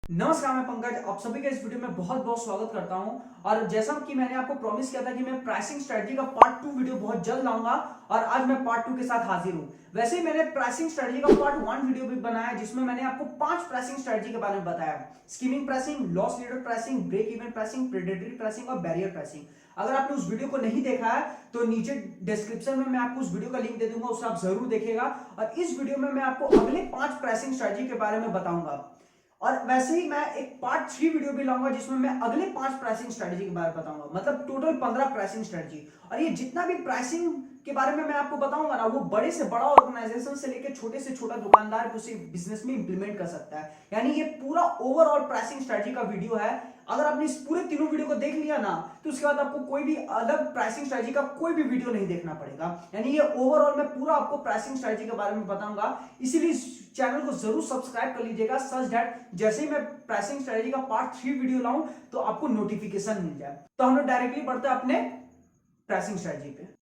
नमस्कार, मैं पंकज आप सभी का इस वीडियो में बहुत बहुत स्वागत करता हूं। और जैसा कि मैंने आपको प्रॉमिस किया था कि मैं प्राइसिंग स्ट्रेटजी का पार्ट 2 वीडियो बहुत जल्द लाऊंगा और आज मैं पार्ट 2 के साथ हाजिर हूं। वैसे ही मैंने प्राइसिंग स्ट्रेटजी का पार्ट 1 वीडियो भी बनाया जिसमें मैंने आपको 5 प्राइसिंग स्ट्रेटजी के बारे में बताया। Skimming pricing, loss leader pricing, break even pricing, predatory pricing और बैरियर प्राइसिंग। अगर आपने उस वीडियो को नहीं देखा है तो नीचे डिस्क्रिप्शन में मैं आपको उस वीडियो का लिंक दे दूंगा, उसे आप जरूर देखिएगा। और इस वीडियो में मैं आपको अगले 5 प्राइसिंग स्ट्रेटजी के बारे में बताऊंगा। और वैसे ही मैं एक पार्ट 3 वीडियो भी लाऊंगा जिसमें मैं अगले 5 प्राइसिंग स्ट्रेटजी के बारे में बताऊंगा, मतलब टोटल 15 प्राइसिंग स्ट्रेटजी। और ये जितना भी प्राइसिंग के बारे में मैं आपको बताऊंगा ना, वो बड़े से बड़ा ऑर्गेनाइजेशन से लेकर छोटे से छोटा दुकानदार उसे बिजनेस में इंप्लीमेंट कर सकता है। यानी ये पूरा ओवरऑल प्राइसिंग स्ट्रेटजी का वीडियो है। अगर आपने इस पूरे तीनों वीडियो को देख लिया ना, तो उसके बाद आपको कोई भी अलग प्राइसिंग स्ट्रेटजी का कोई भी वीडियो नहीं देखना पड़ेगा। यानी ये ओवरऑल मैं पूरा आपको प्राइसिंग स्ट्रेटजी के बारे में बताऊंगा। इसीलिए चैनल को जरूर सब्सक्राइब कर लीजिएगा, सच दैट जैसे ही मैं प्राइसिंग स्ट्रेटजी का पार्ट 3 वीडियो लाऊं तो आपको नोटिफिकेशन मिल जाए। तो हम लोग डायरेक्टली बढ़ते हैं अपने प्राइसिंग स्ट्रेटजी पे।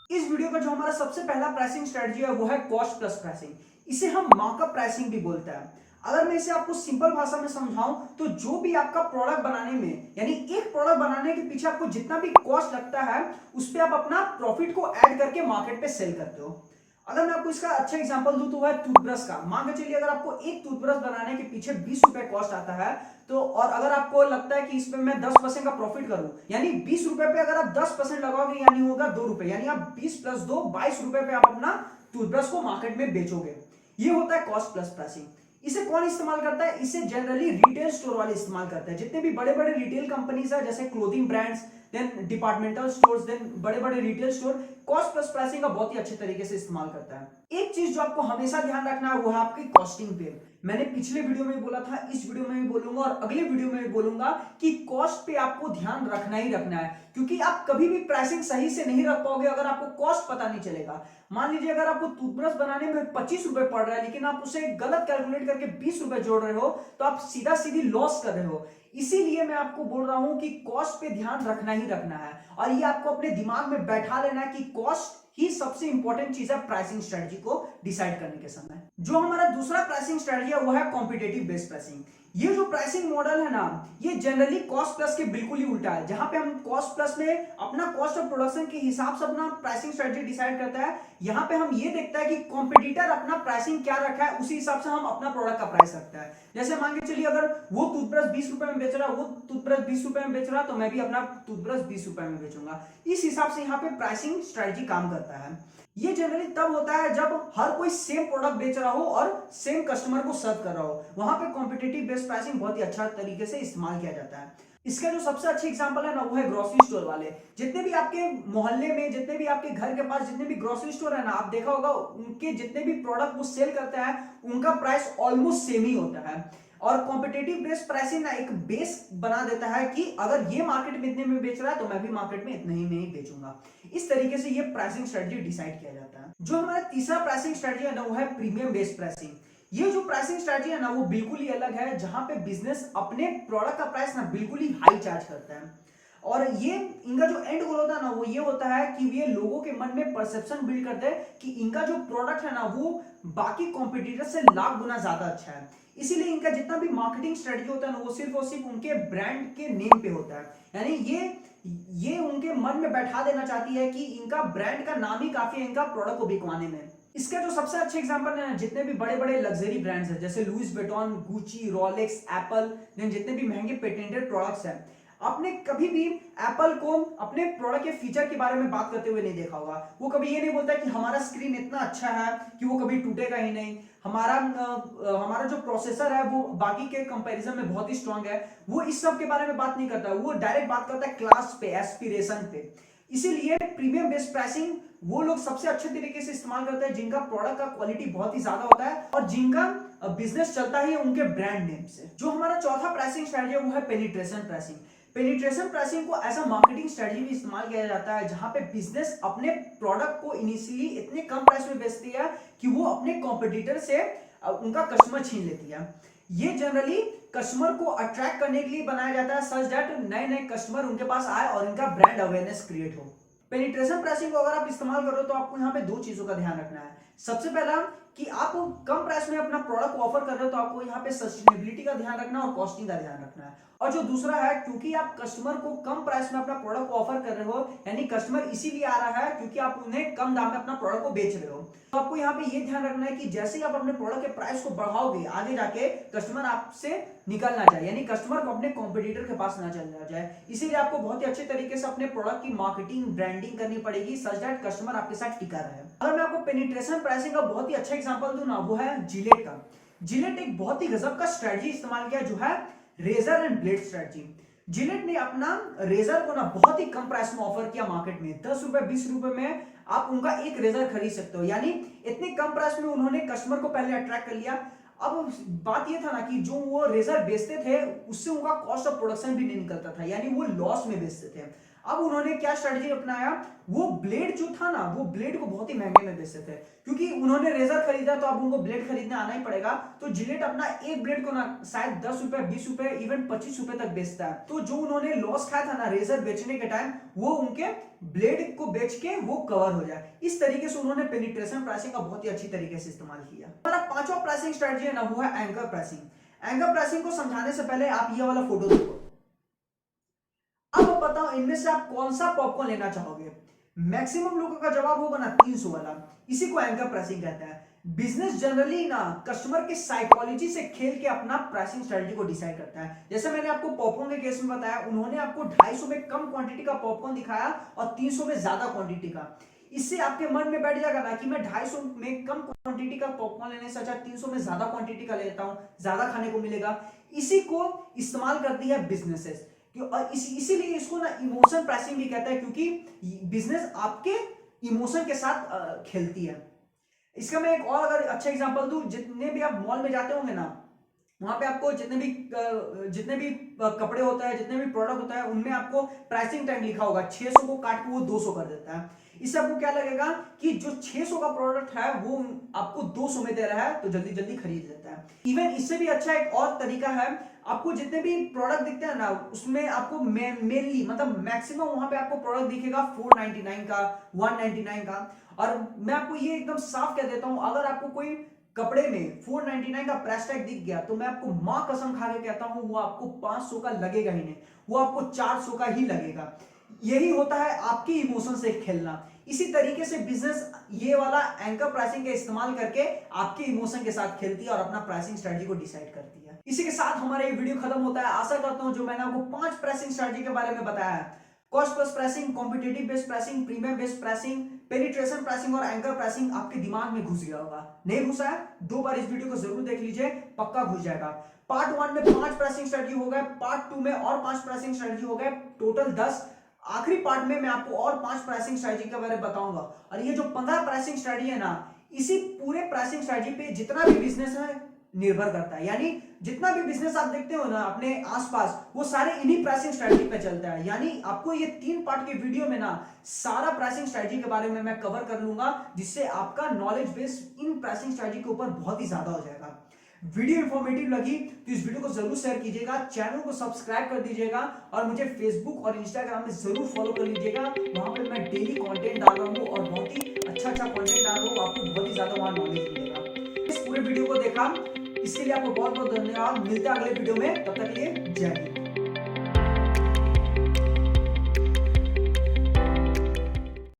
इस वीडियो का जो हमारा सबसे पहला प्राइसिंग स्ट्रेटजी है वो है कॉस्ट प्लस प्राइसिंग। इसे हम मार्कअप प्राइसिंग भी बोलते हैं। अगर मैं इसे आपको सिंपल भाषा में समझाऊं तो जो भी आपका प्रोडक्ट बनाने में, यानी एक प्रोडक्ट बनाने के पीछे आपको जितना भी कॉस्ट लगता है उस पर आप अपना प्रॉफिट को ऐड करके मार्केट पे सेल करते हो। अगर मैं आपको इसका अच्छा एग्जांपल दूं तो वह टूथब्रश का। मान के चलिए अगर आपको एक टूथब्रश बनाने के पीछे 20 रुपए कॉस्ट आता है, तो और अगर आपको लगता है कि इसमें मैं 10% का प्रॉफिट करूं, यानी 20 रुपए पे अगर आप 10% लगाओगे यानी होगा 2 रुपए, यानी आप 20 प्लस 2 22 रुपए पे आप अपना टूथब्रश को मार्केट में बेचोगे। ये होता है कॉस्ट प्लस प्राइसिंग। इसे कौन इस्तेमाल करता है? इसे जनरली रिटेल स्टोर वाले इस्तेमाल करते हैं। जितने भी बड़े बड़े रिटेल कंपनीज है, जैसे clothing brands, then departmental stores, then बड़े बड़े retail store, cost plus pricing का बहुत ही अच्छे तरीके से इस्तेमाल करता है। एक चीज जो आपको हमेशा ध्यान रखना है वो है आपकी कॉस्टिंग पे। मैंने पिछले वीडियो में बोला था, इस वीडियो में भी बोलूंगा और अगले वीडियो में भी बोलूंगा कि कॉस्ट पे आपको ध्यान रखना ही रखना है, क्योंकि आप कभी भी प्राइसिंग सही से नहीं रख पाओगे अगर आपको कॉस्ट पता नहीं चलेगा। मान लीजिए अगर आपको टूथब्रश बनाने में 25 रुपए पड़ रहा है लेकिन आप उसे गलत कैलकुलेट करके 20 रुपए जोड़ रहे हो, तो आप सीधा सीधी लॉस कर रहे हो। इसीलिए मैं आपको बोल रहा हूं कि कॉस्ट पे ध्यान रखना ही रखना है और ये आपको अपने दिमाग में बैठा लेना है कि कॉस्ट ही सबसे इंपॉर्टेंट चीज है प्राइसिंग स्ट्रेटजी को डिसाइड करने के समय। जो हमारा दूसरा प्राइसिंग स्ट्रेटजी है वो है कॉम्पिटिटिव बेस्ड प्राइसिंग। ये जो प्राइसिंग मॉडल है ना, ये जनरली कॉस्ट प्लस के बिल्कुल ही उल्टा है। जहां पे हम कॉस्ट प्लस में अपना कॉस्ट ऑफ प्रोडक्शन के हिसाब से अपना प्राइसिंग स्ट्रेटजी डिसाइड करता है, यहाँ पे हम ये देखता है कि कॉम्पिटिटर अपना प्राइसिंग क्या रखा है उसी हिसाब से हम अपना प्रोडक्ट का प्राइस रखता है। जैसे मान के चलिए अगर वो टूथब्रश 20 रुपए में बेच रहा है, वो टूथब्रश 20 रुपए में बेच रहा है, तो मैं भी अपना टूथब्रश 20 रुपए में बेचूंगा। इस हिसाब से यहाँ पे प्राइसिंग स्ट्रेटजी काम करता है। ये जनरली तब होता है जब हर कोई सेम प्रोडक्ट बेच रहा हो और सेम कस्टमर को सर्व कर रहा हो, वहां पे कॉम्पिटिटिव बेस्ड प्राइसिंग बहुत ही अच्छा तरीके से इस्तेमाल किया जाता है। इसका जो सबसे अच्छा एग्जांपल है ना वो है ग्रोसरी स्टोर वाले। जितने भी आपके मोहल्ले में, जितने भी आपके घर के पास जितने भी ग्रोसरी स्टोर है ना, आप देखा होगा उनके जितने भी प्रोडक्ट वो सेल करते हैं उनका प्राइस ऑलमोस्ट सेम ही होता है। और कॉम्पिटिटिव बेस्ड प्राइसिंग ना एक बेस बना देता है कि अगर ये मार्केट में इतने में बेच रहा है तो मैं भी मार्केट में इतने ही में ही बेचूंगा। इस तरीके से ये प्राइसिंग स्ट्रेटजी डिसाइड किया जाता है। जो हमारा तीसरा प्राइसिंग स्ट्रेटजी है ना वो है प्रीमियम बेस्ड प्राइसिंग। ये जो प्राइसिंग स्ट्रेटजी है ना वो बिल्कुल ही अलग है, जहां पे बिजनेस अपने प्रोडक्ट का प्राइस ना बिल्कुल ही हाई चार्ज करता है। और ये इनका जो एंड गोल होता है ना वो ये होता है कि ये लोगों के मन में परसेप्शन बिल्ड करते हैं कि इनका जो प्रोडक्ट है ना वो बाकी कॉम्पिटिटर से लाख गुना ज्यादा अच्छा है। इसीलिए इनका जितना भी मार्केटिंग स्ट्रेटजी होता है ना वो सिर्फ और सिर्फ उनके ब्रांड के नेम पे होता है। यानी ये उनके मन में बैठा देना चाहती है कि इनका ब्रांड का नाम ही काफी है इनका प्रोडक्ट को बिकवाने में। इसका जो सबसे अच्छा एग्जांपल है, जितने भी बड़े बड़े लग्जरी ब्रांड्स हैं जैसे लुइस वेटॉन, गुची, रोलेक्स, एप्पल, जितने भी महंगे पेटेंटेड प्रोडक्ट्स हैं, आपने कभी भी एप्पल को अपने प्रोडक्ट के फीचर के बारे में बात करते हुए नहीं देखा होगा। वो कभी ये नहीं बोलता कि हमारा स्क्रीन इतना अच्छा है कि वो कभी टूटेगा ही नहीं, हमारा जो प्रोसेसर है वो बाकी के कंपैरिजन में बहुत ही स्ट्रांग है। वो इस सब के बारे में बात नहीं करता, वो डायरेक्ट बात करता है क्लास पे, एस्पिरेशन पे। इसीलिए प्रीमियम बेस्ड प्राइसिंग वो लोग सबसे अच्छे तरीके से इस्तेमाल करते हैं जिनका प्रोडक्ट का क्वालिटी बहुत ही ज्यादा होता है और जिनका बिजनेस चलता ही है उनके ब्रांड नेम से। जो हमारा चौथा प्राइसिंग स्ट्रेटजी है वो है पेनिट्रेशन प्राइसिंग। पेनिट्रेशन प्राइसिंग को एज अ मार्केटिंग स्ट्रेटजी भी इस्तेमाल किया जाता है, जहां पे बिजनेस अपने प्रोडक्ट को इनिशियली इतने कम प्राइस में बेचती है कि वो अपने कॉम्पिटिटर से उनका कस्टमर छीन लेती है। ये जनरली कस्टमर को अट्रैक्ट करने के लिए बनाया जाता है, सच दैट नए नए कस्टमर उनके पास आए और इनका ब्रांड अवेयरनेस क्रिएट हो। पेनिट्रेशन प्राइसिंग को अगर आप इस्तेमाल करो तो आपको यहाँ पे दो चीजों का ध्यान रखना है। सबसे पहला कि आप कम प्राइस में अपना प्रोडक्ट ऑफर कर रहे हो तो आपको यहाँ पे सस्टेनेबिलिटी का ध्यान रखना और कॉस्टिंग का ध्यान रखना है। और जो दूसरा है, क्योंकि आप कस्टमर को कम प्राइस में अपना प्रोडक्ट ऑफर कर रहे हो, यानी कस्टमर इसीलिए आ रहा है क्योंकि आप उन्हें कम दाम में अपना प्रोडक्ट को बेच रहे हो। तो आपको यहाँ पे ये ध्यान रखना है कि जैसे ही आप अपने प्रोडक्ट के प्राइस को बढ़ाओगे, आगे जाके कस्टमर आपसे निकल ना जाए, यानी कस्टमर को अपने कॉम्पिटिटर के पास ना चला जाए। इसीलिए आपको बहुत ही अच्छे तरीके से अपने प्रोडक्ट की मार्केटिंग, ब्रांडिंग करनी पड़ेगी सच दैट कस्टमर आपके साथ टिका रहे। अगर मैं आपको पेनिट्रेशन प्राइसिंग का बहुत ही अच्छा एग्जांपल दूं ना, वो है जिलेट का। जिलेट एक बहुत ही गजब का स्ट्रेटजी इस्तेमाल किया जो है razor and blade strategy. Gillette ने अपना रेजर को ना बहुत ही कम प्राइस में ऑफर किया मार्केट में। 10 रुपए 20 रुपए में आप उनका एक रेजर खरीद सकते हो, यानी इतने कम प्राइस में उन्होंने कस्टमर को पहले अट्रैक्ट कर लिया। अब बात ये था ना कि जो वो रेजर बेचते थे उससे उनका कॉस्ट ऑफ प्रोडक्शन भी नहीं निकलता था, यानी वो लॉस में बेचते थे। अब उन्होंने क्या स्ट्रेटजी अपनाया, वो ब्लेड जो था ना, वो ब्लेड को बहुत ही महंगे में बेचते थे, क्योंकि उन्होंने रेजर खरीदा तो अब उनको ब्लेड खरीदने आना ही पड़ेगा। तो जिलेट अपना एक ब्लेड को ना शायद 10 रुपए 20 रुपए इवन 25 रुपए तक बेचता है। तो जो उन्होंने लॉस खाया था ना रेजर बेचने के टाइम, वो उनके ब्लेड को बेच के वो कवर हो जाए। इस तरीके से उन्होंने पेनिट्रेशन प्राइसिंग का बहुत ही अच्छी तरीके से इस्तेमाल किया। हमारा पांचवा प्राइसिंग स्ट्रेटजी है ना, वो है एंकर प्राइसिंग। एंकर प्राइसिंग को समझाने से पहले आप ये वाला फोटो देखो। अब बताओ इनमें से आप कौन सा पॉपकॉर्न लेना चाहोगे। मैक्सिमम लोगों का जवाब होगा ना 300 वाला। इसी को एंकर प्राइसिंग कहता है। बिजनेस जनरली ना कस्टमर के साइकोलॉजी से खेल के अपना प्राइसिंग स्ट्रेटजी को डिसाइड करता है। जैसे मैंने आपको पॉपकॉर्न के केस में बताया, उन्होंने आपको 250 में कम क्वांटिटी का पॉपकॉर्न दिखाया और 300 में ज्यादा क्वांटिटी का। इससे आपके मन में बैठ जाएगा ना कि मैं 250 में कम क्वांटिटी का पॉपकॉर्न लेने से अच्छा 300 में ज्यादा क्वांटिटी का लेता हूं, ज्यादा खाने को मिलेगा। इसी को इस्तेमाल करती है बिजनेसेस। इसीलिए इसको ना इमोशन प्राइसिंग भी कहता है, क्योंकि बिजनेस आपके इमोशन के साथ खेलती है। इसका मैं एक और अगर अच्छा एग्जांपल दूं, जितने भी आप मॉल में जाते होंगे ना, वहां पे आपको जितने भी कपड़े होता है, जितने भी प्रोडक्ट होता है, उनमें आपको प्राइसिंग टैग लिखा होगा। 600 को काट के वो 200 कर देता है। इससे आपको क्या लगेगा कि जो 600 का प्रोडक्ट है वो आपको 200 में दे रहा है, तो जल्दी जल्दी खरीद लेता है। इवन इससे भी अच्छा एक और तरीका है, आपको जितने भी प्रोडक्ट दिखते हैं ना, उसमें आपको मेनली मतलब मैक्सिमम वहां पे आपको प्रोडक्ट दिखेगा 499 का, 199 का। और मैं आपको ये एकदम साफ कह देता हूं, अगर आपको कोई कपड़े में 499 का प्राइस टैग दिख गया, तो मैं आपको मां कसम खा के कहता हूं वो आपको 500 का लगेगा ही नहीं, वो आपको 400 का ही लगेगा। यही होता है आपके इमोशन से खेलना। इसी तरीके से बिजनेस ये वाला एंकर प्राइसिंग का इस्तेमाल करके आपके इमोशन के साथ खेलती है और अपना प्राइसिंग स्ट्रेटजी को डिसाइड करती है। इसी के साथ हमारा ये वीडियो खत्म होता है। आशा करता हूं जो मैंने आपको 5 प्राइसिंग स्ट्रेटजी के बारे में बताया है, cost plus pricing, competitive based pricing, premium based pricing, penetration pricing और एंकर प्राइसिंग, आपके दिमाग में घुस गया होगा। नहीं घुसा है, 2 बार इस वीडियो को जरूर देख लीजिए, पक्का घुस जाएगा। पार्ट 1 में 5 प्राइसिंग स्ट्रेटजी हो गए, पार्ट 2 में और 5 प्राइसिंग स्ट्रेटजी हो गए, टोटल 10। आखिरी पार्ट में मैं आपको और 5 प्राइसिंग स्ट्रेटजी के बारे में बताऊंगा। और ये जो 15 प्राइसिंग स्ट्रेटजी है ना, इसी पूरे प्राइसिंग स्ट्रेटजी पे जितना भी बिजनेस है निर्भर करता है। यानी जितना भी बिजनेस आप देखते हो ना अपने आसपास, वो सारे इन्हीं प्राइसिंग स्ट्रेटजी पे चलता है। यानी आपको ये 3 पार्ट के वीडियो में ना सारा प्राइसिंग स्ट्रेटजी के बारे में मैं कवर कर लूंगा, जिससे आपका knowledge base in pricing strategy के ऊपर बहुत ही ज्यादा हो जाएगा। वीडियो इंफॉर्मेटिव लगी तो इस वीडियो को जरूर शेयर कीजिएगा, चैनल को सब्सक्राइब कर दीजिएगा और मुझे फेसबुक और इंस्टाग्राम में जरूर फॉलो कर लीजिएगा। वहां पे मैं डेली कंटेंट डाल रहा हूँ और बहुत ही अच्छा कंटेंट डाल रहा हूँ, आपको बहुत ही ज्यादा वहां नॉलेज मिलेगा। इस पूरे वीडियो को देखा इसके लिए आपको बहुत बहुत धन्यवाद। मिलते हैं अगले वीडियो में, तब तक के लिए जय हिंद।